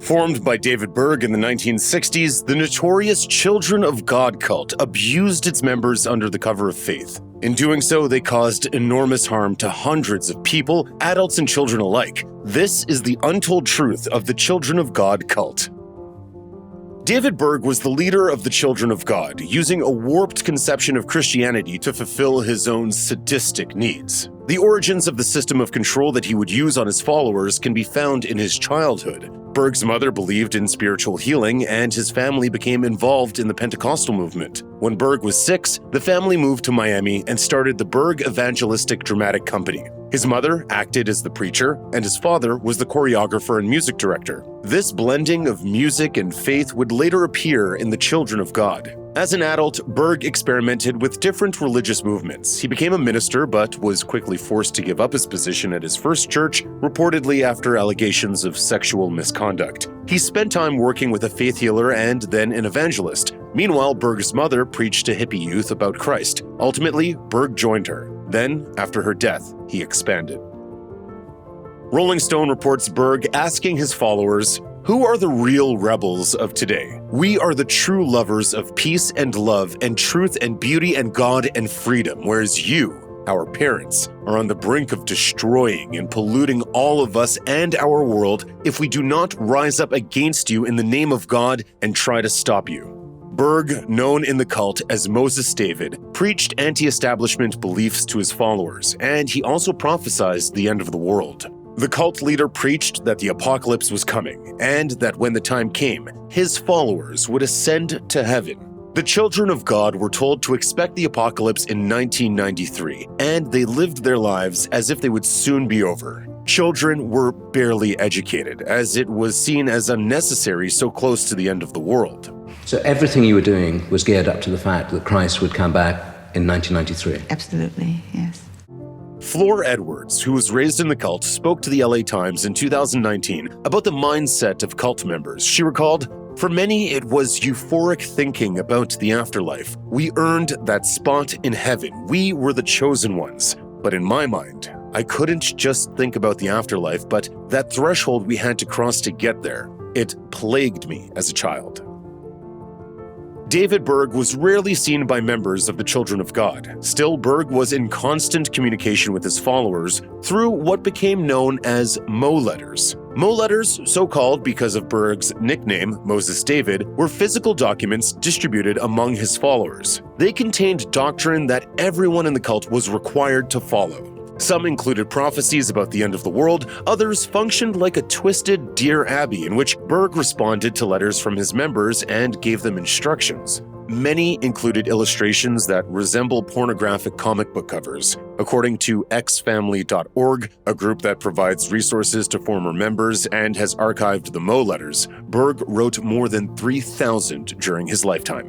Formed by David Berg in the 1960s, the notorious Children of God cult abused its members under the cover of faith. In doing so, they caused enormous harm to hundreds of people, adults and children alike. This is the untold truth of the Children of God cult. David Berg was the leader of the Children of God, using a warped conception of Christianity to fulfill his own sadistic needs. The origins of the system of control that he would use on his followers can be found in his childhood. Berg's mother believed in spiritual healing, and his family became involved in the Pentecostal movement. When Berg was 6, the family moved to Miami and started the Berg Evangelistic Dramatic Company. His mother acted as the preacher, and his father was the choreographer and music director. This blending of music and faith would later appear in the Children of God. As an adult, Berg experimented with different religious movements. He became a minister, but was quickly forced to give up his position at his first church, reportedly after allegations of sexual misconduct. He spent time working with a faith healer and then an evangelist. Meanwhile, Berg's mother preached to hippie youth about Christ. Ultimately, Berg joined her. Then, after her death, he expanded. Rolling Stone reports Berg asking his followers, "Who are the real rebels of today? We are the true lovers of peace and love and truth and beauty and God and freedom, whereas you, our parents, are on the brink of destroying and polluting all of us and our world if we do not rise up against you in the name of God and try to stop you." Berg, known in the cult as Moses David, preached anti-establishment beliefs to his followers, and he also prophesied the end of the world. The cult leader preached that the apocalypse was coming, and that when the time came, his followers would ascend to heaven. The Children of God were told to expect the apocalypse in 1993, and they lived their lives as if they would soon be over. Children were barely educated, as it was seen as unnecessary so close to the end of the world. So everything you were doing was geared up to the fact that Christ would come back in 1993? Absolutely, yes. Flor Edwards, who was raised in the cult, spoke to the LA Times in 2019 about the mindset of cult members. She recalled, "For many, it was euphoric thinking about the afterlife. We earned that spot in heaven. We were the chosen ones. But in my mind, I couldn't just think about the afterlife, but that threshold we had to cross to get there. It plagued me as a child." David Berg was rarely seen by members of the Children of God. Still, Berg was in constant communication with his followers through what became known as Mo letters. Mo letters, so called because of Berg's nickname, Moses David, were physical documents distributed among his followers. They contained doctrine that everyone in the cult was required to follow. Some included prophecies about the end of the world, others functioned like a twisted Dear Abby in which Berg responded to letters from his members and gave them instructions. Many included illustrations that resemble pornographic comic book covers. According to xfamily.org, a group that provides resources to former members and has archived the Mo letters, Berg wrote more than 3,000 during his lifetime.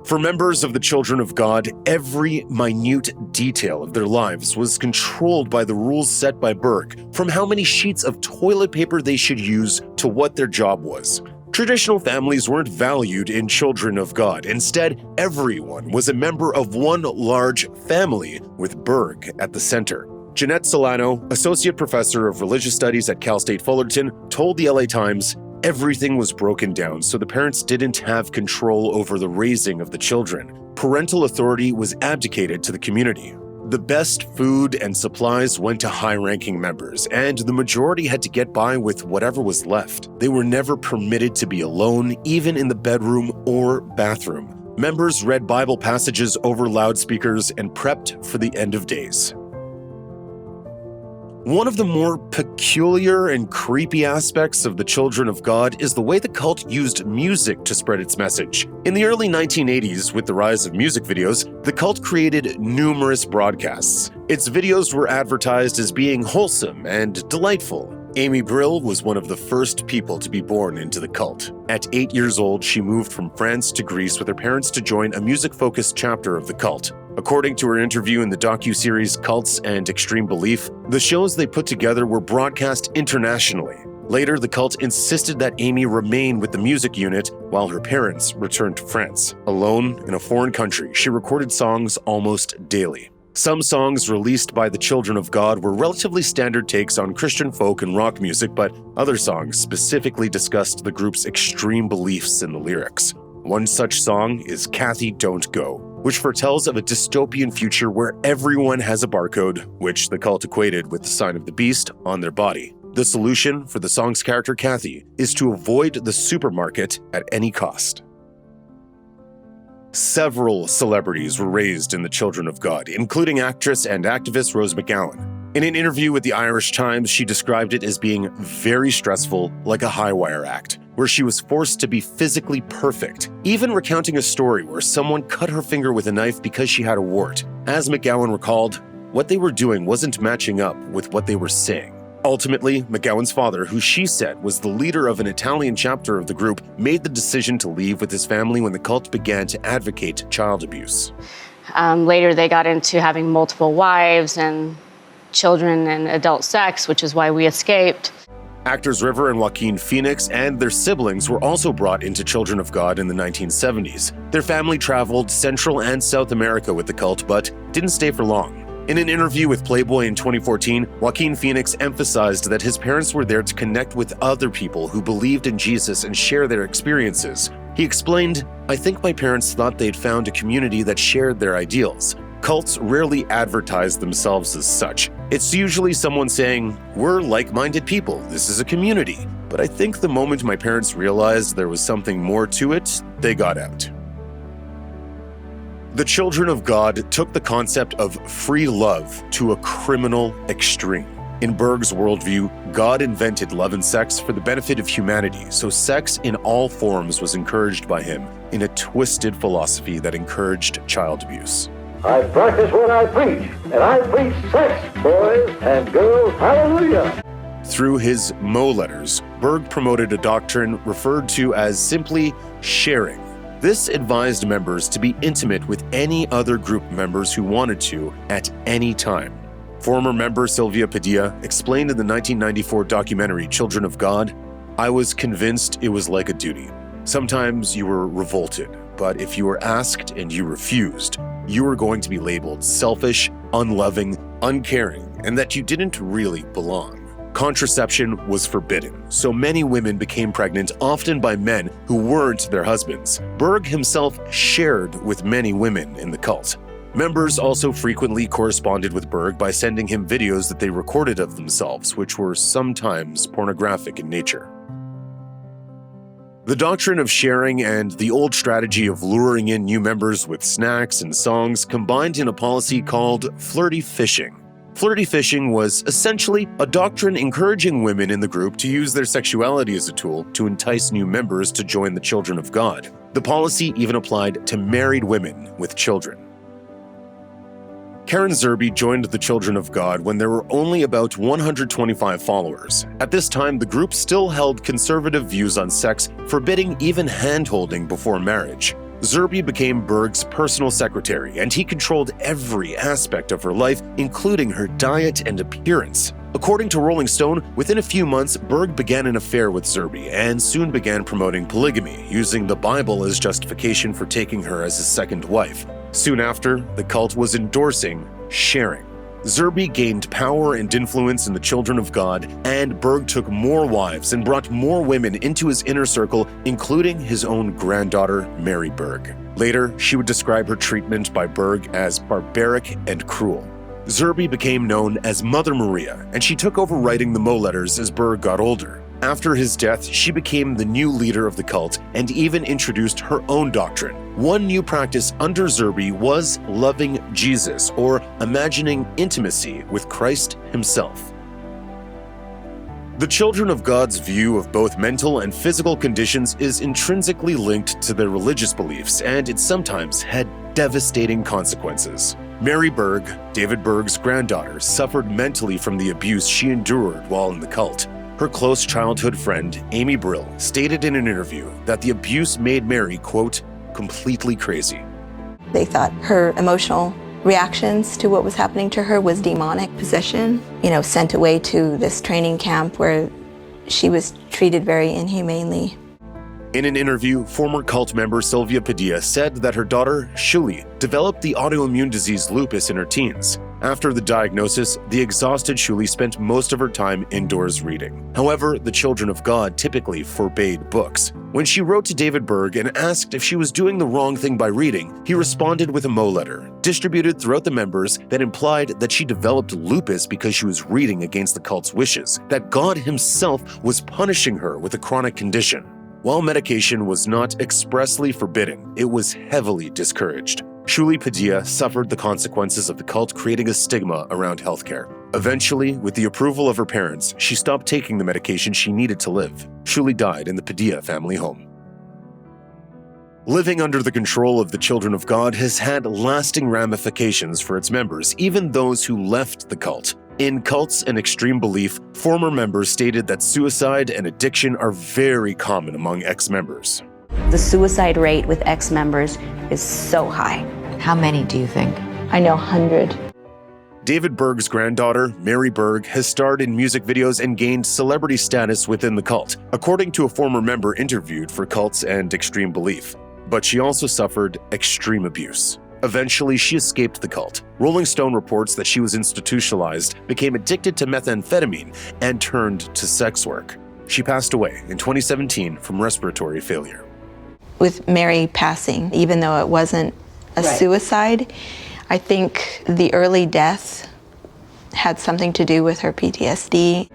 For members of the Children of God, every minute detail of their lives was controlled by the rules set by Berg, from how many sheets of toilet paper they should use to what their job was. Traditional families weren't valued in Children of God. Instead, everyone was a member of one large family, with Berg at the center. Jeanette Solano, associate professor of religious studies at Cal State Fullerton, told the LA Times, "Everything was broken down, so the parents didn't have control over the raising of the children. Parental authority was abdicated to the community. The best food and supplies went to high-ranking members, and the majority had to get by with whatever was left. They were never permitted to be alone, even in the bedroom or bathroom. Members read Bible passages over loudspeakers and prepped for the end of days." One of the more peculiar and creepy aspects of the Children of God is the way the cult used music to spread its message. In the early 1980s, with the rise of music videos, the cult created numerous broadcasts. Its videos were advertised as being wholesome and delightful. Amy Brill was one of the first people to be born into the cult. At 8 years old, she moved from France to Greece with her parents to join a music-focused chapter of the cult. According to her interview in the docuseries Cults and Extreme Belief, the shows they put together were broadcast internationally. Later, the cult insisted that Amy remain with the music unit while her parents returned to France. Alone in a foreign country, she recorded songs almost daily. Some songs released by the Children of God were relatively standard takes on Christian folk and rock music, but other songs specifically discussed the group's extreme beliefs in the lyrics. One such song is Kathy Don't Go, which foretells of a dystopian future where everyone has a barcode, which the cult equated with the sign of the beast, on their body. The solution for the song's character Kathy is to avoid the supermarket at any cost. Several celebrities were raised in the Children of God, including actress and activist Rose McGowan. In an interview with the Irish Times, she described it as being very stressful, like a high-wire act, where she was forced to be physically perfect, even recounting a story where someone cut her finger with a knife because she had a wart. As McGowan recalled, what they were doing wasn't matching up with what they were saying. Ultimately, McGowan's father, who she said was the leader of an Italian chapter of the group, made the decision to leave with his family when the cult began to advocate child abuse. Later, they got into having multiple wives and children and adult sex, which is why we escaped. Actors River and Joaquin Phoenix and their siblings were also brought into Children of God in the 1970s. Their family traveled Central and South America with the cult, but didn't stay for long. In an interview with Playboy in 2014, Joaquin Phoenix emphasized that his parents were there to connect with other people who believed in Jesus and share their experiences. He explained, "I think my parents thought they'd found a community that shared their ideals. Cults rarely advertise themselves as such. It's usually someone saying, 'We're like-minded people, this is a community.' But I think the moment my parents realized there was something more to it, they got out." The Children of God took the concept of free love to a criminal extreme. In Berg's worldview, God invented love and sex for the benefit of humanity, so sex in all forms was encouraged by him in a twisted philosophy that encouraged child abuse. I practice what I preach, and I preach sex, boys and girls, hallelujah. Through his Mo letters, Berg promoted a doctrine referred to as simply sharing. This advised members to be intimate with any other group members who wanted to at any time. Former member Sylvia Padilla explained in the 1994 documentary Children of God, "I was convinced it was like a duty. Sometimes you were revolted, but if you were asked and you refused, you were going to be labeled selfish, unloving, uncaring, and that you didn't really belong." Contraception was forbidden, so many women became pregnant, often by men who weren't their husbands. Berg himself shared with many women in the cult. Members also frequently corresponded with Berg by sending him videos that they recorded of themselves, which were sometimes pornographic in nature. The doctrine of sharing and the old strategy of luring in new members with snacks and songs combined in a policy called flirty fishing. Flirty fishing was essentially a doctrine encouraging women in the group to use their sexuality as a tool to entice new members to join the Children of God. The policy even applied to married women with children. Karen Zerby joined the Children of God when there were only about 125 followers. At this time, the group still held conservative views on sex, forbidding even hand-holding before marriage. Zerby became Berg's personal secretary, and he controlled every aspect of her life, including her diet and appearance. According to Rolling Stone, within a few months, Berg began an affair with Zerby and soon began promoting polygamy, using the Bible as justification for taking her as his second wife. Soon after, the cult was endorsing sharing. Zerby gained power and influence in the Children of God, and Berg took more wives and brought more women into his inner circle, including his own granddaughter, Mary Berg. Later, she would describe her treatment by Berg as barbaric and cruel. Zerby became known as Mother Maria, and she took over writing the Mo letters as Berg got older. After his death, she became the new leader of the cult and even introduced her own doctrine. One new practice under Zerby was loving Jesus, or imagining intimacy with Christ himself. The Children of God's view of both mental and physical conditions is intrinsically linked to their religious beliefs, and it sometimes had devastating consequences. Mary Berg, David Berg's granddaughter, suffered mentally from the abuse she endured while in the cult. Her close childhood friend, Amy Brill, stated in an interview that the abuse made Mary, quote, completely crazy. They thought her emotional reactions to what was happening to her was demonic possession. Sent away to this training camp where she was treated very inhumanely. In an interview, former cult member Sylvia Padilla said that her daughter, Shuli, developed the autoimmune disease lupus in her teens. After the diagnosis, the exhausted Shuli spent most of her time indoors reading. However, the Children of God typically forbade books. When she wrote to David Berg and asked if she was doing the wrong thing by reading, he responded with a Mo letter, distributed throughout the members, that implied that she developed lupus because she was reading against the cult's wishes, that God himself was punishing her with a chronic condition. While medication was not expressly forbidden, it was heavily discouraged. Shuli Padilla suffered the consequences of the cult creating a stigma around healthcare. Eventually, with the approval of her parents, she stopped taking the medication she needed to live. Shuli died in the Padilla family home. Living under the control of the Children of God has had lasting ramifications for its members, even those who left the cult. In Cults and Extreme Belief, former members stated that suicide and addiction are very common among ex-members. The suicide rate with ex-members is so high. How many do you think? I know 100. David Berg's granddaughter, Mary Berg, has starred in music videos and gained celebrity status within the cult, according to a former member interviewed for Cults and Extreme Belief. But she also suffered extreme abuse. Eventually, she escaped the cult. Rolling Stone reports that she was institutionalized, became addicted to methamphetamine, and turned to sex work. She passed away in 2017 from respiratory failure. With Mary passing, even though it wasn't a suicide, I think the early death had something to do with her PTSD.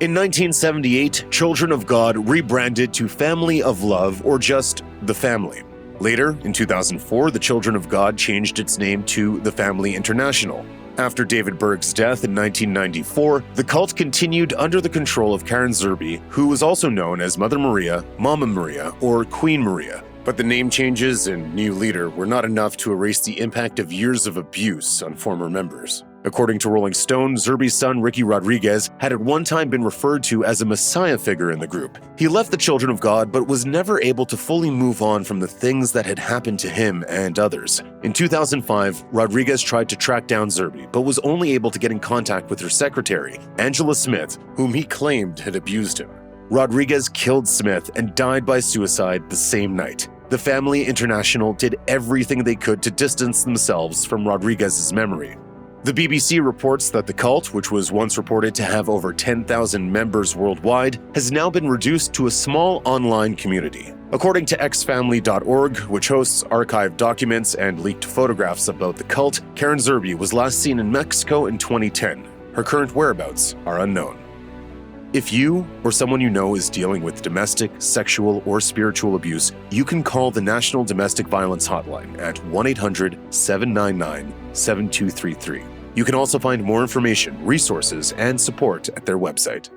In 1978, Children of God rebranded to Family of Love, or just The Family. Later, in 2004, the Children of God changed its name to The Family International. After David Berg's death in 1994, the cult continued under the control of Karen Zerbe, who was also known as Mother Maria, Mama Maria, or Queen Maria. But the name changes and new leader were not enough to erase the impact of years of abuse on former members. According to Rolling Stone, Zerbe's son Ricky Rodriguez had at one time been referred to as a messiah figure in the group. He left the Children of God but was never able to fully move on from the things that had happened to him and others. In 2005, Rodriguez tried to track down Zerbe but was only able to get in contact with her secretary, Angela Smith, whom he claimed had abused him. Rodriguez killed Smith and died by suicide the same night. The Family International did everything they could to distance themselves from Rodriguez's memory. The BBC reports that the cult, which was once reported to have over 10,000 members worldwide, has now been reduced to a small online community. According to xfamily.org, which hosts archived documents and leaked photographs about the cult, Karen Zerbe was last seen in Mexico in 2010. Her current whereabouts are unknown. If you or someone you know is dealing with domestic, sexual, or spiritual abuse, you can call the National Domestic Violence Hotline at 1-800-799-7233. You can also find more information, resources, and support at their website.